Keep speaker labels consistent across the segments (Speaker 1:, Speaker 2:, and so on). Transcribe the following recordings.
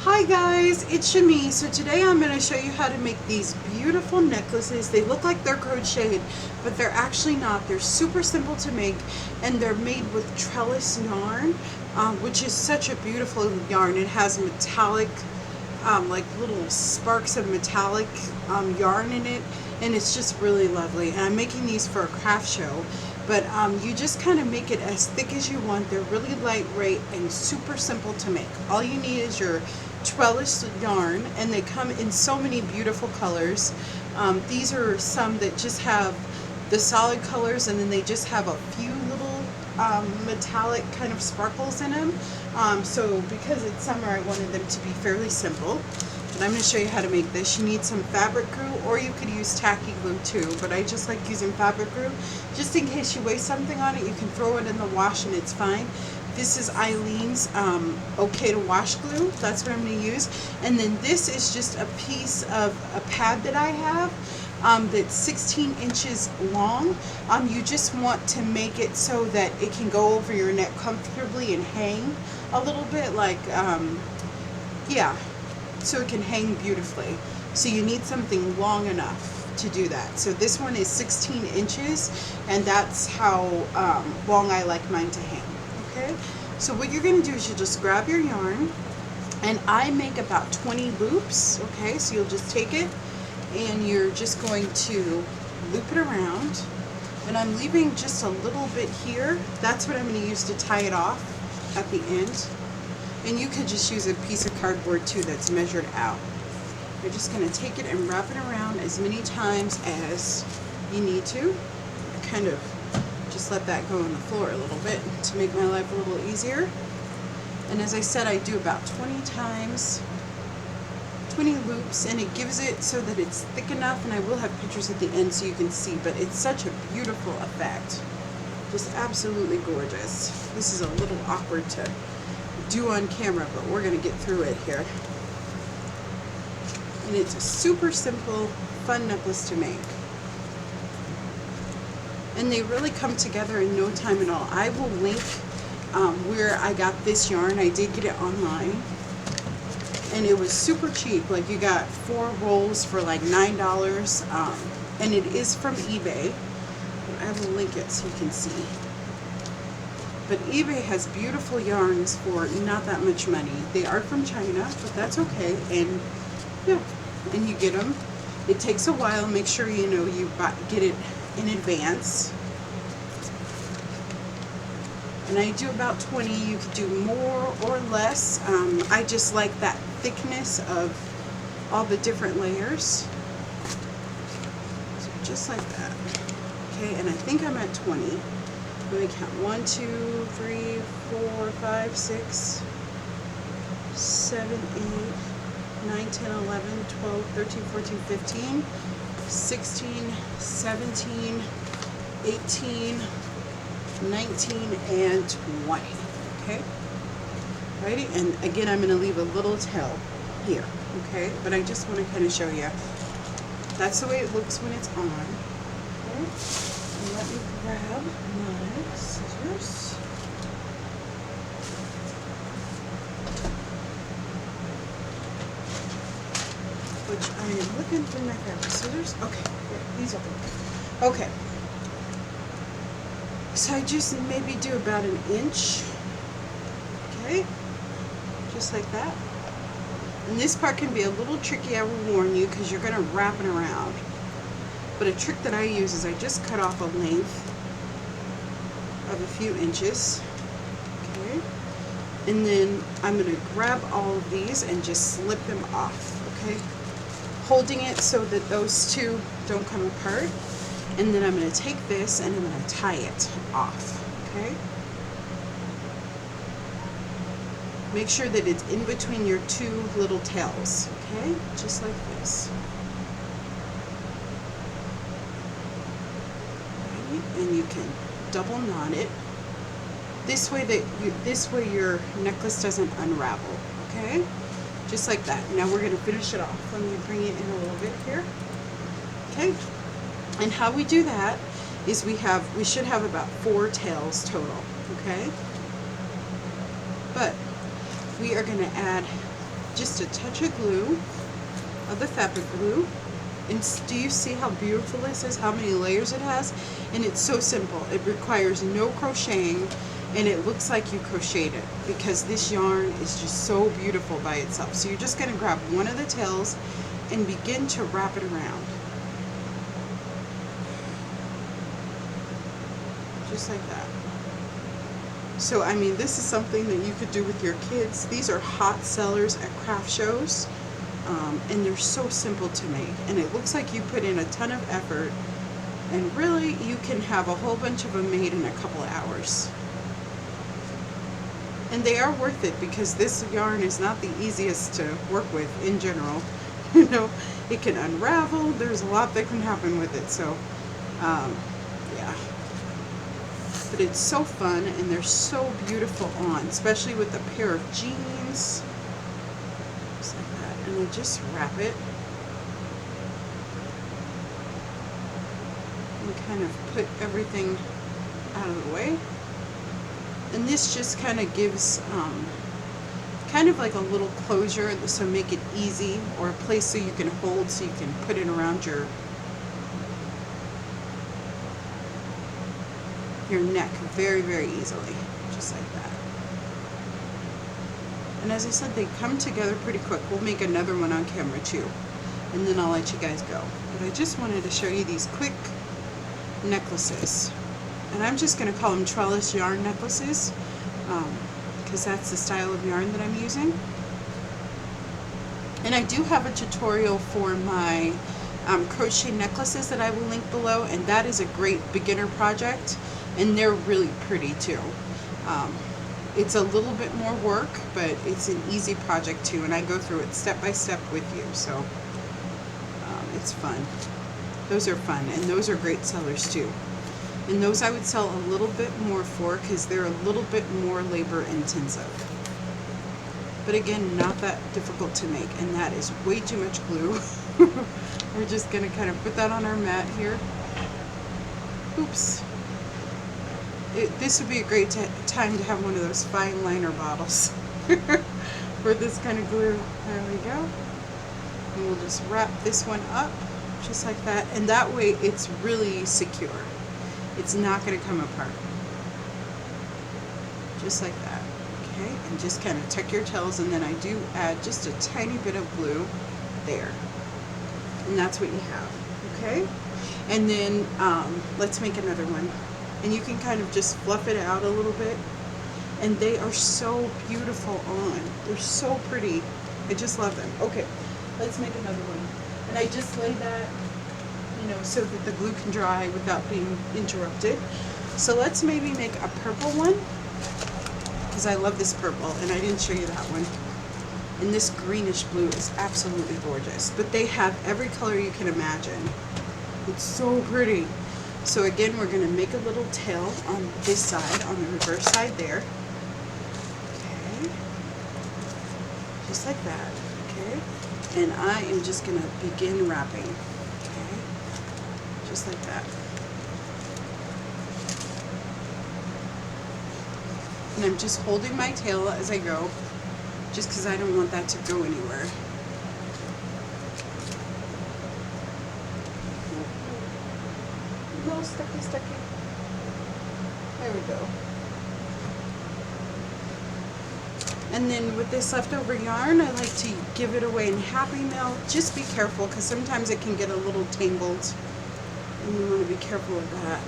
Speaker 1: Hi guys, it's Shami. So today I'm going to show you how to make these beautiful necklaces. They look like they're crocheted, but they're actually not. They're super simple to make, and they're made with Trellis yarn, which is such a beautiful yarn. It has metallic, like little sparks of metallic yarn in it, and it's just really lovely. And I'm making these for a craft show. But you just kind of make it as thick as you want. They're really lightweight and super simple to make. All you need is your trellis yarn, and they come in so many beautiful colors. These are some that just have the solid colors, and then they just have a few little metallic kind of sparkles in them. So because it's summer, I wanted them to be fairly simple. But I'm going to show you how to make this. You need some fabric glue, or you could use tacky glue too, but I just like using fabric glue. Just in case you waste something on it, you can throw it in the wash and it's fine. This is Eileen's okay to wash glue. That's what I'm going to use. And then this is just a piece of a pad that I have that's 16 inches long. You just want to make it so that it can go over your neck comfortably and hang a little bit, like, yeah. So it can hang beautifully. So you need something long enough to do that. So this one is 16 inches, and that's how long I like mine to hang. Okay, so what you're going to do is you just grab your yarn, and I make about 20 loops. Okay, so you'll just take it and you're just going to loop it around, and I'm leaving just a little bit here. That's what I'm going to use to tie it off at the end. And you could just use a piece of cardboard too that's measured out. You're just going to take it and wrap it around as many times as you need to. Kind of just let that go on the floor a little bit to make my life a little easier. And as I said, I do about 20 times, 20 loops, and it gives it so that it's thick enough, and I will have pictures at the end so you can see, but it's such a beautiful effect. Just absolutely gorgeous. This is a little awkward to do on camera, but we're going to get through it here. And it's a super simple, fun necklace to make. And they really come together in no time at all. I will link where I got this yarn. I did get it online, and it was super cheap. Like, you got 4 rolls for like $9, and it is from eBay. I will link it so you can see. But eBay has beautiful yarns for not that much money. They are from China, but that's okay. And yeah, and you get them. It takes a while. Make sure you know you get it in advance. And I do about 20. You could do more or less. I just like that thickness of all the different layers. So just like that. Okay, and I think I'm at 20. Let me count. 1, 2, 3, 4, 5, 6, 7, 8, 9, 10, 11, 12, 13, 14, 15, 16, 17, 18, 19, and 20. Okay? Righty? And again, I'm going to leave a little tail here. Okay? But I just want to kind of show you. That's the way it looks when it's on. Okay? And let me grab my scissors. Which I am looking for my fabric scissors. Okay, here, these are okay. So I just maybe do about 1 inch. Okay, just like that. And this part can be a little tricky, I will warn you, because you're going to wrap it around. But a trick that I use is I just cut off a length of a few inches. Okay, and then I'm going to grab all of these and just slip them off. Okay, holding it so that those two don't come apart. And then I'm going to take this and I'm going to tie it off. Okay, make sure that it's in between your 2 little tails. Okay, just like this. And you can double knot it this way, your necklace doesn't unravel. Okay, just like that. Now we're going to finish it off. Let me bring it in a little bit here. Okay, and how we do that is we should have about 4 tails total. Okay, but we are going to add just a touch of glue, of the fabric glue. And do you see how beautiful this is? How many layers it has? And it's so simple. It requires no crocheting, and it looks like you crocheted it because this yarn is just so beautiful by itself. So you're just going to grab one of the tails and begin to wrap it around. Just like that. So I mean, this is something that you could do with your kids. These are hot sellers at craft shows, and they're so simple to make. And it looks like you put in a ton of effort, and really you can have a whole bunch of them made in a couple of hours. And they are worth it because this yarn is not the easiest to work with in general. You know, it can unravel. There's a lot that can happen with it. So, yeah. But it's so fun, and they're so beautiful on, especially with a pair of jeans. Just like that. And I just wrap it. And kind of put everything out of the way. And this just kind of gives kind of like a little closure, so make it easy, or a place so you can hold, so you can put it around your neck very, very easily, just like that. And as I said, they come together pretty quick. We'll make another one on camera too, and then I'll let you guys go. But I just wanted to show you these quick necklaces. And I'm just going to call them trellis yarn necklaces because that's the style of yarn that I'm using. And I do have a tutorial for my crochet necklaces that I will link below, and that is a great beginner project, and they're really pretty too. It's a little bit more work, but it's an easy project too, and I go through it step by step with you, so it's fun. Those are fun, and those are great sellers too. And those I would sell a little bit more for because they're a little bit more labor intensive. But again, not that difficult to make, and that is way too much glue. We're just going to kind of put that on our mat here. Oops. This would be a great time to have one of those fine liner bottles for this kind of glue. There we go. And we'll just wrap this one up just like that, and that way it's really secure. It's not going to come apart. Just like that. Okay, and just kind of tuck your tails, and then I do add just a tiny bit of glue there. And that's what you have. Okay? And then let's make another one. And you can kind of just fluff it out a little bit. And they are so beautiful on. They're so pretty. I just love them. Okay, let's make another one. And I just laid that, you know, so that the glue can dry without being interrupted. So let's maybe make a purple one, because I love this purple, and I didn't show you that one. And this greenish blue is absolutely gorgeous, but they have every color you can imagine. It's so pretty. So again, we're going to make a little tail on this side, on the reverse side there. Okay, just like that. Okay, and I am just going to begin wrapping. Just like that. And I'm just holding my tail as I go, just because I don't want that to go anywhere. No, stucky. There we go. And then with this leftover yarn, I like to give it away in Happy Mail. Just be careful, because sometimes it can get a little tangled. And you want to be careful of that.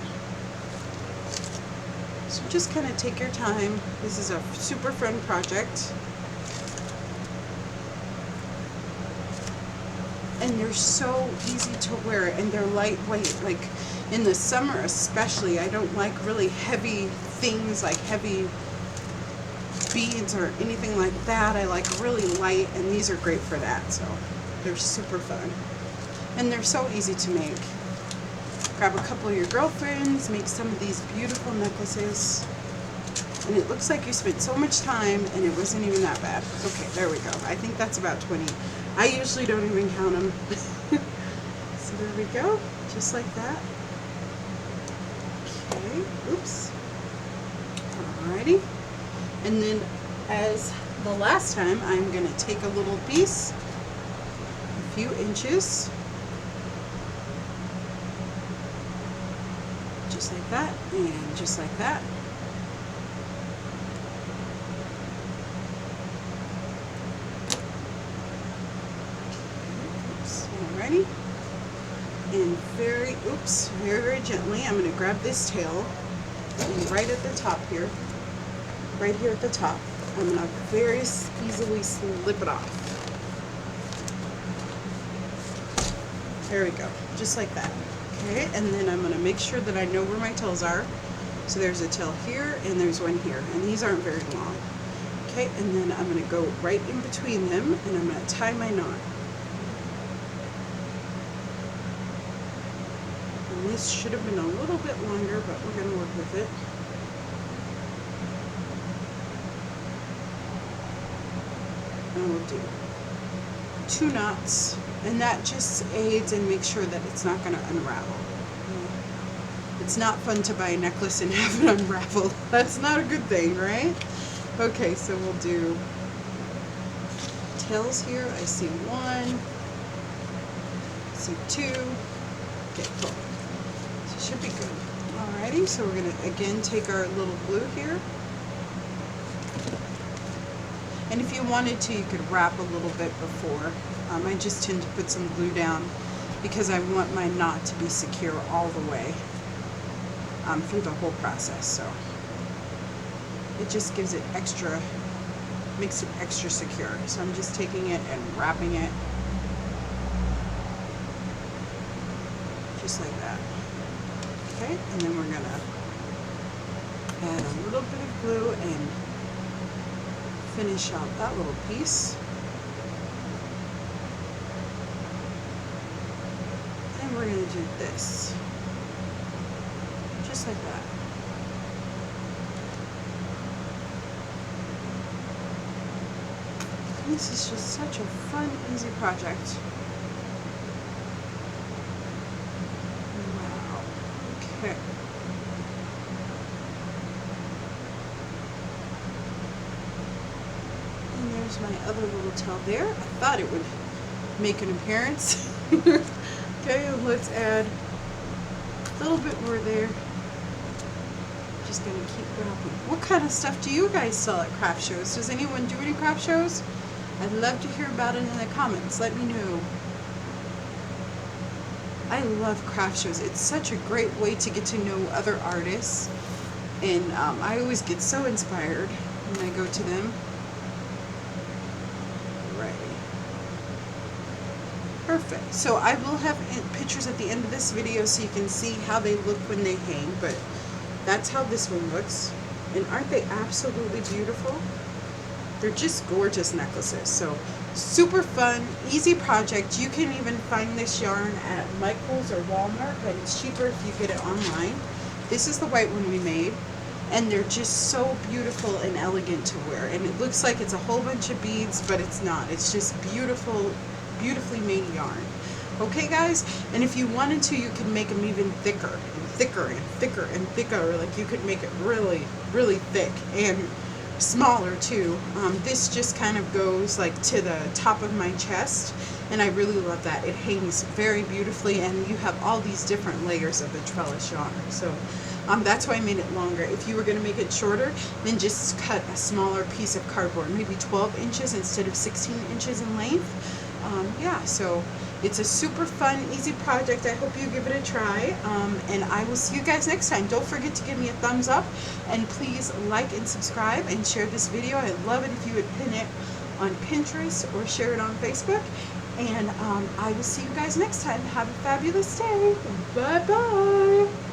Speaker 1: So just kind of take your time. This is a super fun project. And they're so easy to wear, and they're lightweight. Like in the summer especially, I don't like really heavy things like heavy beads or anything like that. I like really light, and these are great for that. So they're super fun. And they're so easy to make. Grab a couple of your girlfriends, make some of these beautiful necklaces. And it looks like you spent so much time, and it wasn't even that bad. Okay, there we go. I think that's about 20. I usually don't even count them. So there we go, just like that. Okay, oops. Alrighty. And then as the last time, I'm going to take a little piece, a few inches, just like that, and just like that. Alrighty. And very very gently, I'm going to grab this tail, and right at the top here, right here at the top, I'm going to very easily slip it off. There we go, just like that. Okay, and then I'm going to make sure that I know where my tails are. So there's a tail here, and there's one here, and these aren't very long. Okay, and then I'm going to go right in between them, and I'm going to tie my knot. And this should have been a little bit longer, but we're going to work with it. And we'll do 2 knots, and that just aids and makes sure that it's not going to unravel. It's not fun to buy a necklace and have it unravel. That's not a good thing, right? Okay, so we'll do tails here. I see 1, I see 2. Okay, cool. So it should be good. Alrighty, so we're going to again take our little glue here. And if you wanted to, you could wrap a little bit before. I just tend to put some glue down because I want my knot to be secure all the way through the whole process. So it just gives it extra, makes it extra secure. So I'm just taking it and wrapping it just like that. Okay, and then we're gonna add a little bit of glue and finish out that little piece. And we're going to do this. Just like that. And this is just such a fun, easy project. Wow. Okay. There's my other little tail there. I thought it would make an appearance. Okay, and let's add a little bit more there. Just gonna keep wrapping. What kind of stuff do you guys sell at craft shows? Does anyone do any craft shows? I'd love to hear about it in the comments. Let me know. I love craft shows. It's such a great way to get to know other artists. And I always get so inspired when I go to them. Perfect. So I will have pictures at the end of this video so you can see how they look when they hang, but that's how this one looks. And aren't they absolutely beautiful? They're just gorgeous necklaces. So super fun, easy project. You can even find this yarn at Michael's or Walmart, but it's cheaper if you get it online. This is the white one we made, and they're just so beautiful and elegant to wear. And it looks like it's a whole bunch of beads, but it's not. It's just beautiful, beautifully made yarn. Okay guys, and if you wanted to, you can make them even thicker and thicker and thicker and thicker. Like you could make it really, really thick and smaller too. This just kind of goes like to the top of my chest, and I really love that. It hangs very beautifully, and you have all these different layers of the trellis yarn. So that's why I made it longer. If you were going to make it shorter, then just cut a smaller piece of cardboard, maybe 12 inches instead of 16 inches in length. Yeah, so it's a super fun, easy project. I hope you give it a try, and I will see you guys next time. Don't forget to give me a thumbs up, and please like and subscribe and share this video. I'd love it if you would pin it on Pinterest or share it on Facebook, and I will see you guys next time. Have a fabulous day. Bye-bye.